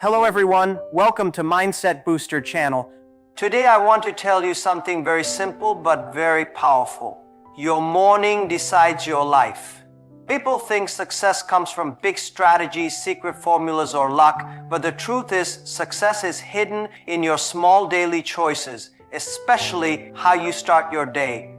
Hello everyone, welcome to Mindset Booster channel. Today I want to tell you something very simple but very powerful. Your morning decides your life. People think success comes from big strategies, secret formulas, or luck, but the truth is success is hidden in your small daily choices, especially how you start your day.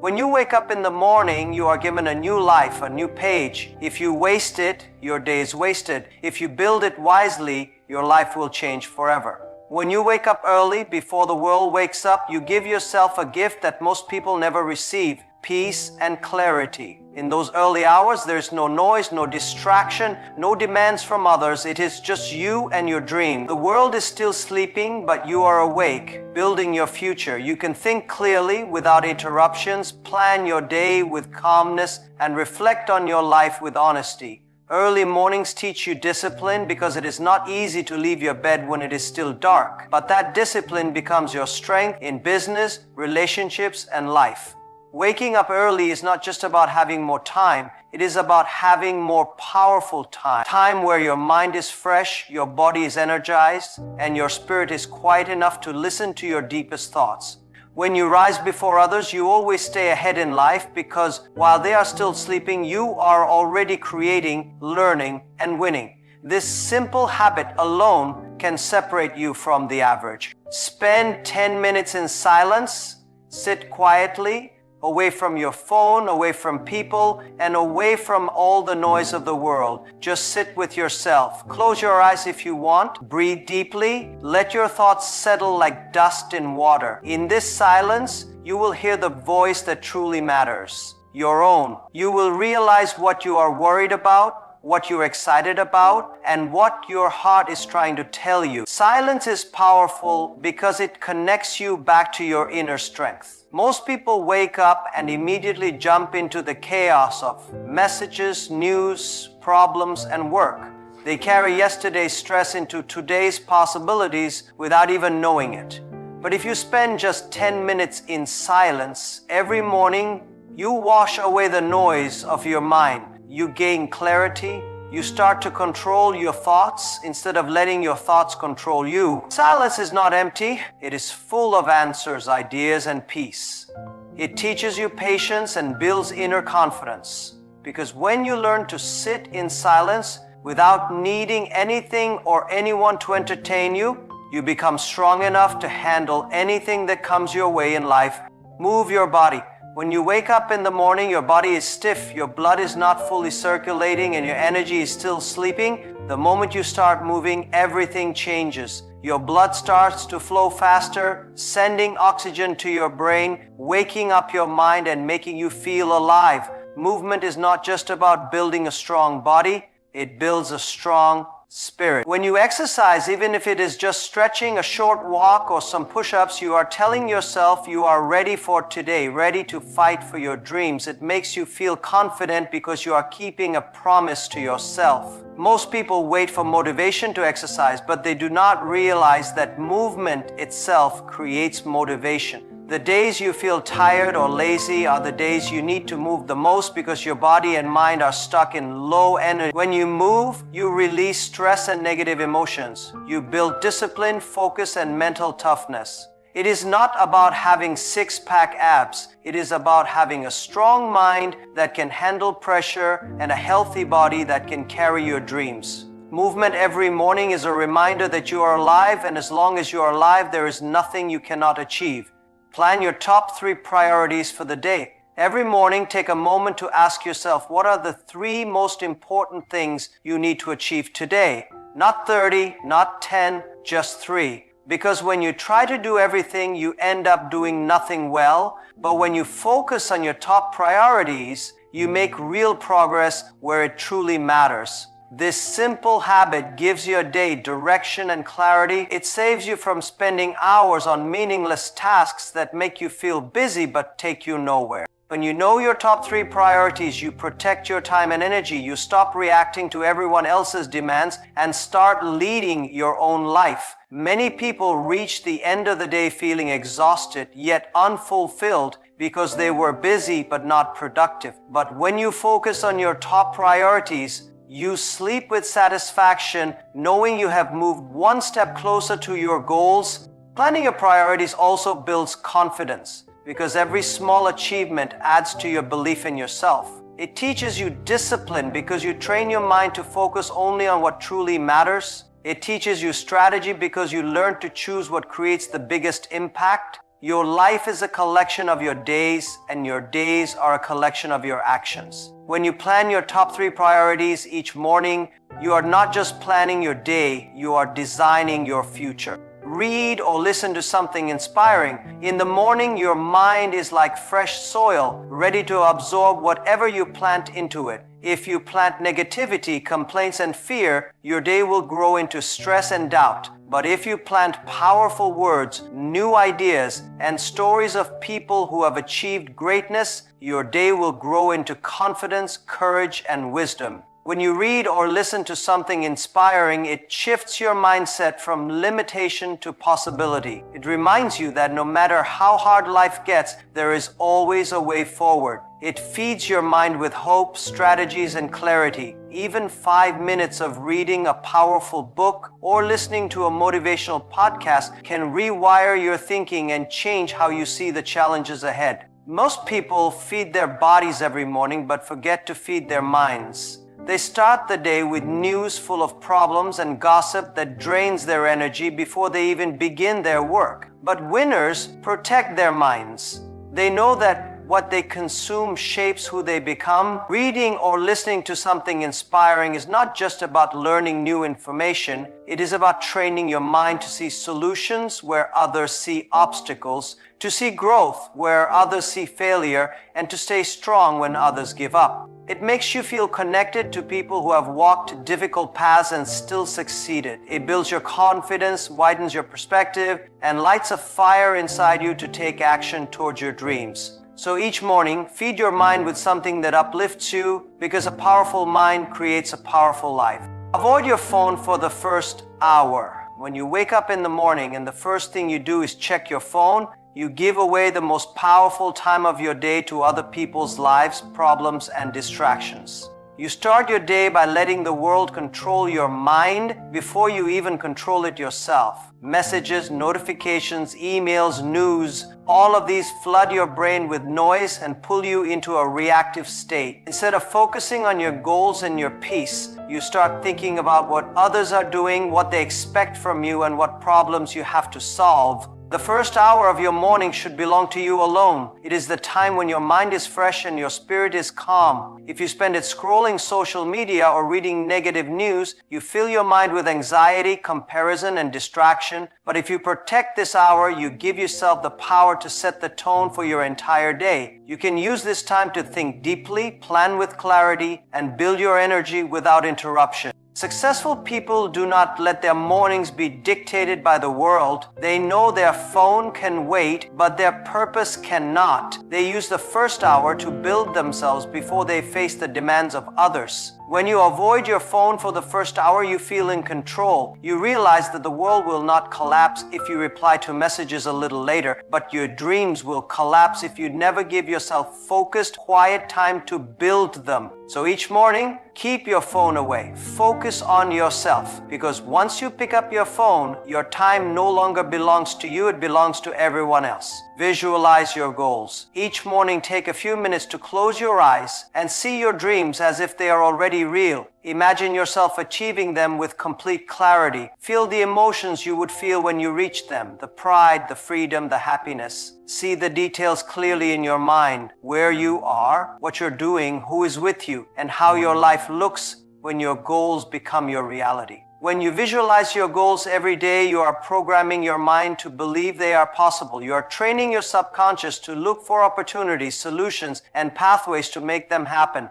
When you wake up in the morning, you are given a new life, a new page. If you waste it, your day is wasted. If you build it wisely, your life will change forever. When you wake up early, before the world wakes up, you give yourself a gift that most people never receive: peace and clarity. In those early hours, there's no noise, no distraction, no demands from others. It is just you and your dream. The world is still sleeping, but you are awake, building your future. You can think clearly without interruptions, plan your day with calmness, and reflect on your life with honesty. Early mornings teach you discipline because it is not easy to leave your bed when it is still dark. But that discipline becomes your strength in business, relationships, and life. Waking up early is not just about having more time. It is about having more powerful time. Time where your mind is fresh, your body is energized, and your spirit is quiet enough to listen to your deepest thoughts. When you rise before others, you always stay ahead in life because while they are still sleeping, you are already creating, learning, and winning. This simple habit alone can separate you from the average. Spend 10 minutes in silence, sit quietly, away from your phone, away from people, and away from all the noise of the world. Just sit with yourself. Close your eyes if you want. Breathe deeply. Let your thoughts settle like dust in water. In this silence, you will hear the voice that truly matters, your own. You will realize what you are worried about, what you're excited about, and what your heart is trying to tell you. Silence is powerful because it connects you back to your inner strength. Most people wake up and immediately jump into the chaos of messages, news, problems, and work. They carry yesterday's stress into today's possibilities without even knowing it. But if you spend just 10 minutes in silence every morning, you wash away the noise of your mind. You gain clarity. You start to control your thoughts instead of letting your thoughts control you. Silence is not empty. It is full of answers, ideas, and peace. It teaches you patience and builds inner confidence. Because when you learn to sit in silence without needing anything or anyone to entertain you, you become strong enough to handle anything that comes your way in life. Move your body. When you wake up in the morning, your body is stiff, your blood is not fully circulating, and your energy is still sleeping. The moment you start moving, everything changes. Your blood starts to flow faster, sending oxygen to your brain, waking up your mind and making you feel alive. Movement is not just about building a strong body, it builds a strong spirit. When you exercise, even if it is just stretching, a short walk, or some push-ups, you are telling yourself you are ready for today, ready to fight for your dreams. It makes you feel confident because you are keeping a promise to yourself. Most people wait for motivation to exercise, but they do not realize that movement itself creates motivation. The days you feel tired or lazy are the days you need to move the most because your body and mind are stuck in low energy. When you move, you release stress and negative emotions. You build discipline, focus, and mental toughness. It is not about having six-pack abs. It is about having a strong mind that can handle pressure and a healthy body that can carry your dreams. Movement every morning is a reminder that you are alive, and as long as you are alive, there is nothing you cannot achieve. Plan your top 3 priorities for the day. Every morning, take a moment to ask yourself, what are the 3 most important things you need to achieve today? Not 30, not 10, just 3. Because when you try to do everything, you end up doing nothing well. But when you focus on your top priorities, you make real progress where it truly matters. This simple habit gives your day direction and clarity. It saves you from spending hours on meaningless tasks that make you feel busy but take you nowhere. When you know your top 3 priorities, you protect your time and energy. You stop reacting to everyone else's demands and start leading your own life. Many people reach the end of the day feeling exhausted yet unfulfilled because they were busy but not productive. But when you focus on your top priorities, You sleep with satisfaction, knowing you have moved one step closer to your goals. Planning your priorities also builds confidence, because every small achievement adds to your belief in yourself. It teaches you discipline because you train your mind to focus only on what truly matters. It teaches you strategy because you learn to choose what creates the biggest impact. Your life is a collection of your days, and your days are a collection of your actions. When you plan your top 3 priorities each morning, you are not just planning your day, you are designing your future. Read or listen to something inspiring. In the morning, your mind is like fresh soil, ready to absorb whatever you plant into it. If you plant negativity, complaints, and fear, your day will grow into stress and doubt. But if you plant powerful words, new ideas, and stories of people who have achieved greatness, your day will grow into confidence, courage, and wisdom. When you read or listen to something inspiring, it shifts your mindset from limitation to possibility. It reminds you that no matter how hard life gets, there is always a way forward. It feeds your mind with hope, strategies, and clarity. Even 5 minutes of reading a powerful book or listening to a motivational podcast can rewire your thinking and change how you see the challenges ahead. Most people feed their bodies every morning but forget to feed their minds. They start the day with news full of problems and gossip that drains their energy before they even begin their work. But winners protect their minds. They know that what they consume shapes who they become. Reading or listening to something inspiring is not just about learning new information. It is about training your mind to see solutions where others see obstacles, to see growth where others see failure, and to stay strong when others give up. It makes you feel connected to people who have walked difficult paths and still succeeded. It builds your confidence, widens your perspective, and lights a fire inside you to take action towards your dreams. So each morning, feed your mind with something that uplifts you, because a powerful mind creates a powerful life. Avoid your phone for the first hour. When you wake up in the morning and the first thing you do is check your phone, you give away the most powerful time of your day to other people's lives, problems, and distractions. You start your day by letting the world control your mind before you even control it yourself. Messages, notifications, emails, news, all of these flood your brain with noise and pull you into a reactive state. Instead of focusing on your goals and your peace, you start thinking about what others are doing, what they expect from you, and what problems you have to solve. The first hour of your morning should belong to you alone. It is the time when your mind is fresh and your spirit is calm. If you spend it scrolling social media or reading negative news, you fill your mind with anxiety, comparison, and distraction. But if you protect this hour, you give yourself the power to set the tone for your entire day. You can use this time to think deeply, plan with clarity, and build your energy without interruption. Successful people do not let their mornings be dictated by the world. They know their phone can wait, but their purpose cannot. They use the first hour to build themselves before they face the demands of others. When you avoid your phone for the first hour, you feel in control. You realize that the world will not collapse if you reply to messages a little later, but your dreams will collapse if you never give yourself focused, quiet time to build them. So each morning, keep your phone away. Focus on yourself, because once you pick up your phone, your time no longer belongs to you, it belongs to everyone else. Visualize your goals. Each morning, take a few minutes to close your eyes and see your dreams as if they are already real. Imagine yourself achieving them with complete clarity. Feel the emotions you would feel when you reach them, the pride, the freedom, the happiness. See the details clearly in your mind, where you are, what you're doing, who is with you, and how your life looks when your goals become your reality. When you visualize your goals every day, you are programming your mind to believe they are possible. You are training your subconscious to look for opportunities, solutions, and pathways to make them happen.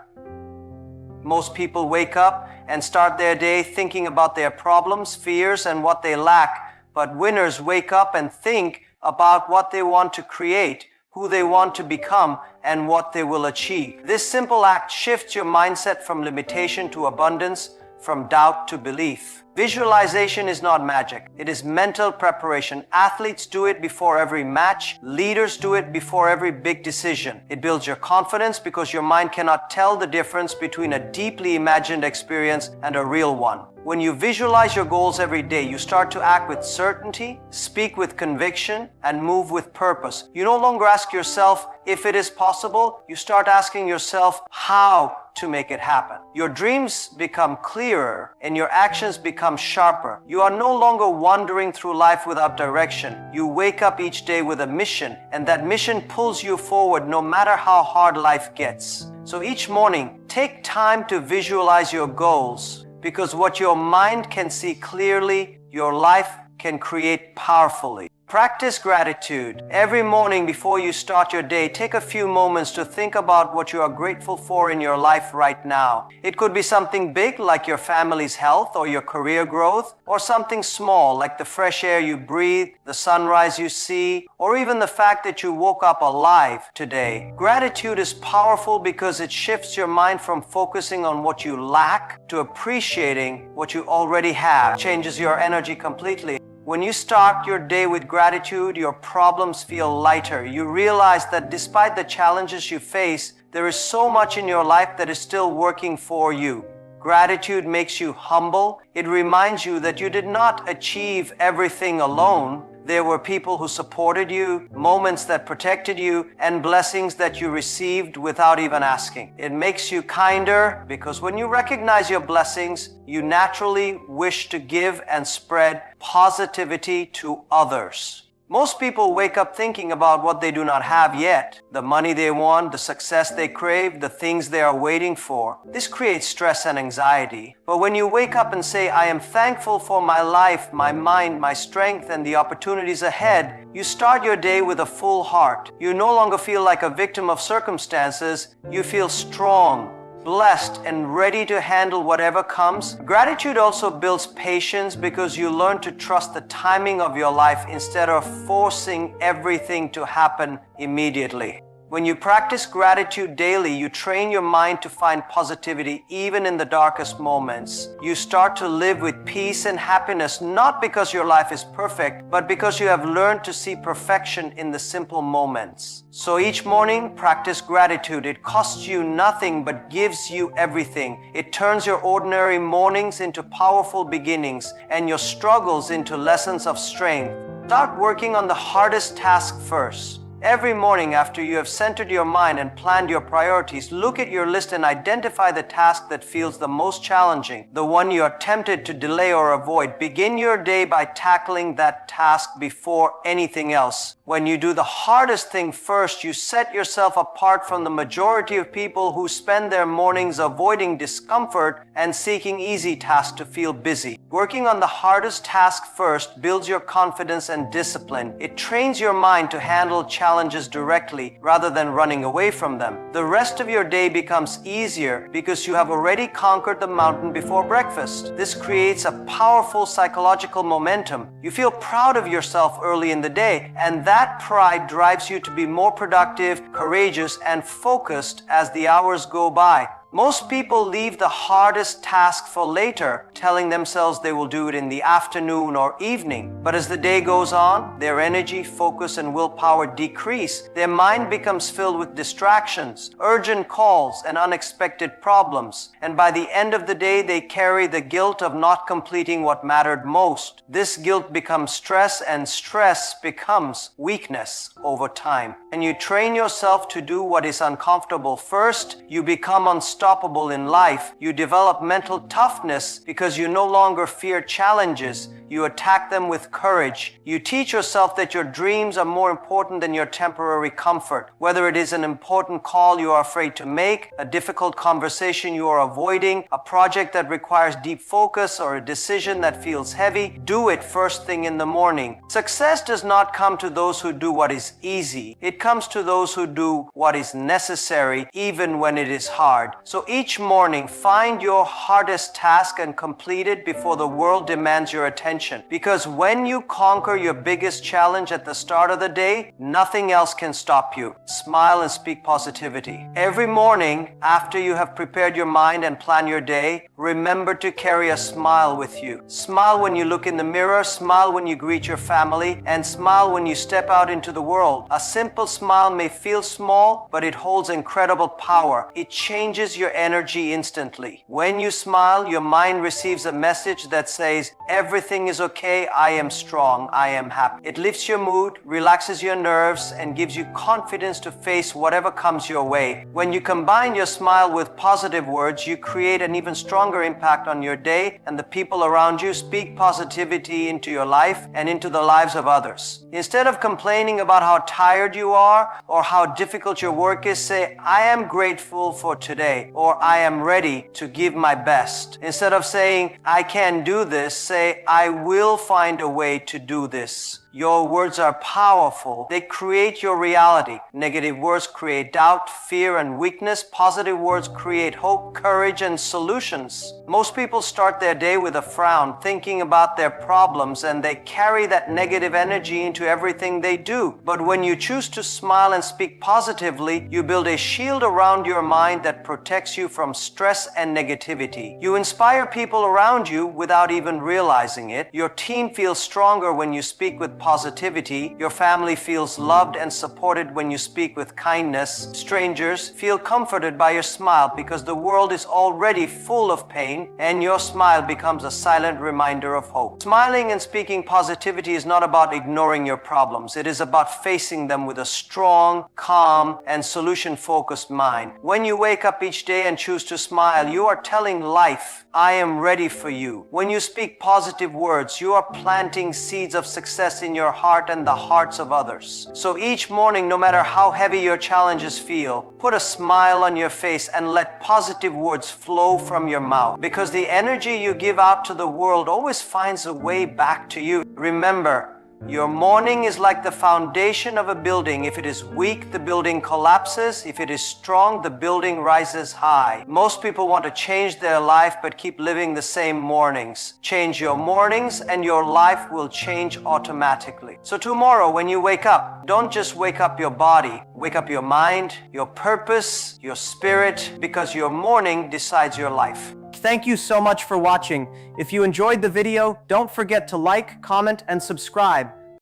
Most people wake up and start their day thinking about their problems, fears, and what they lack. But winners wake up and think about what they want to create, who they want to become, and what they will achieve. This simple act shifts your mindset from limitation to abundance, from doubt to belief. Visualization is not magic. It is mental preparation. Athletes do it before every match. Leaders do it before every big decision. It builds your confidence because your mind cannot tell the difference between a deeply imagined experience and a real one. When you visualize your goals every day, you start to act with certainty, speak with conviction, and move with purpose. You no longer ask yourself if it is possible. You start asking yourself how to make it happen. Your dreams become clearer and your actions become sharper. You are no longer wandering through life without direction. You wake up each day with a mission, and that mission pulls you forward no matter how hard life gets. So each morning, take time to visualize your goals, because what your mind can see clearly, your life can create powerfully. Practice gratitude. Every morning before you start your day, take a few moments to think about what you are grateful for in your life right now. It could be something big like your family's health or your career growth, or something small like the fresh air you breathe, the sunrise you see, or even the fact that you woke up alive today. Gratitude is powerful because it shifts your mind from focusing on what you lack to appreciating what you already have. It changes your energy completely. When you start your day with gratitude, your problems feel lighter. You realize that despite the challenges you face, there is so much in your life that is still working for you. Gratitude makes you humble. It reminds you that you did not achieve everything alone. There were people who supported you, moments that protected you, and blessings that you received without even asking. It makes you kinder because when you recognize your blessings, you naturally wish to give and spread positivity to others. Most people wake up thinking about what they do not have yet, the money they want, the success they crave, the things they are waiting for. This creates stress and anxiety. But when you wake up and say, I am thankful for my life, my mind, my strength, and the opportunities ahead, you start your day with a full heart. You no longer feel like a victim of circumstances. You feel strong, blessed, and ready to handle whatever comes. Gratitude also builds patience because you learn to trust the timing of your life instead of forcing everything to happen immediately. When you practice gratitude daily, you train your mind to find positivity even in the darkest moments. You start to live with peace and happiness, not because your life is perfect, but because you have learned to see perfection in the simple moments. So each morning, practice gratitude. It costs you nothing but gives you everything. It turns your ordinary mornings into powerful beginnings and your struggles into lessons of strength. Start working on the hardest task first. Every morning after you have centered your mind and planned your priorities, look at your list and identify the task that feels the most challenging, the one you are tempted to delay or avoid. Begin your day by tackling that task before anything else. When you do the hardest thing first, you set yourself apart from the majority of people who spend their mornings avoiding discomfort and seeking easy tasks to feel busy. Working on the hardest task first builds your confidence and discipline. It trains your mind to handle challenges directly rather than running away from them. The rest of your day becomes easier because you have already conquered the mountain before breakfast. This creates a powerful psychological momentum. You feel proud of yourself early in the day, and that pride drives you to be more productive, courageous, and focused as the hours go by. Most people leave the hardest task for later, telling themselves they will do it in the afternoon or evening. But as the day goes on, their energy, focus, and willpower decrease. Their mind becomes filled with distractions, urgent calls, and unexpected problems. And by the end of the day, they carry the guilt of not completing what mattered most. This guilt becomes stress, and stress becomes weakness over time. And you train yourself to do what is uncomfortable first. You become unstoppable in life. You develop mental toughness because you no longer fear challenges. You attack them with courage. You teach yourself that your dreams are more important than your temporary comfort. Whether it is an important call you are afraid to make, a difficult conversation you are avoiding, a project that requires deep focus, or a decision that feels heavy, do it first thing in the morning. Success does not come to those who do what is easy. It comes to those who do what is necessary even when it is hard. So So each morning, find your hardest task and complete it before the world demands your attention. Because when you conquer your biggest challenge at the start of the day, nothing else can stop you. Smile and speak positivity. Every morning, after you have prepared your mind and plan your day, remember to carry a smile with you. Smile when you look in the mirror, smile when you greet your family, and smile when you step out into the world. A simple smile may feel small, but it holds incredible power. It changes your energy instantly. When you smile, your mind receives a message that says, everything is okay, I am strong, I am happy. It lifts your mood, relaxes your nerves, and gives you confidence to face whatever comes your way. When you combine your smile with positive words, you create an even stronger impact on your day and the people around you. Speak positivity into your life and into the lives of others. Instead of complaining about how tired you are or how difficult your work is, say, I am grateful for today, or I am ready to give my best. Instead of saying, I can't do this, say, I will find a way to do this. Your words are powerful. They create your reality. Negative words create doubt, fear, and weakness. Positive words create hope, courage, and solutions. Most people start their day with a frown, thinking about their problems, and they carry that negative energy into everything they do. But when you choose to smile and speak positively, you build a shield around your mind that protects you from stress and negativity. You inspire people around you without even realizing it. Your team feels stronger when you speak with positivity. Your family feels loved and supported when you speak with kindness. Strangers feel comforted by your smile because the world is already full of pain, and your smile becomes a silent reminder of hope. Smiling and speaking positivity is not about ignoring your problems. It is about facing them with a strong, calm, and solution-focused mind. When you wake up each day and choose to smile, you are telling life, I am ready for you. When you speak positive words, you are planting seeds of success in your heart and the hearts of others. So each morning, no matter how heavy your challenges feel, put a smile on your face and let positive words flow from your mouth. Because the energy you give out to the world always finds a way back to you. Remember, your morning is like the foundation of a building. If it is weak, the building collapses. If it is strong, the building rises high. Most people want to change their life but keep living the same mornings. Change your mornings and your life will change automatically. So tomorrow when you wake up, don't just wake up your body. Wake up your mind, your purpose, your spirit, because your morning decides your life. Thank you so much for watching. If you enjoyed the video, don't forget to like, comment, and subscribe.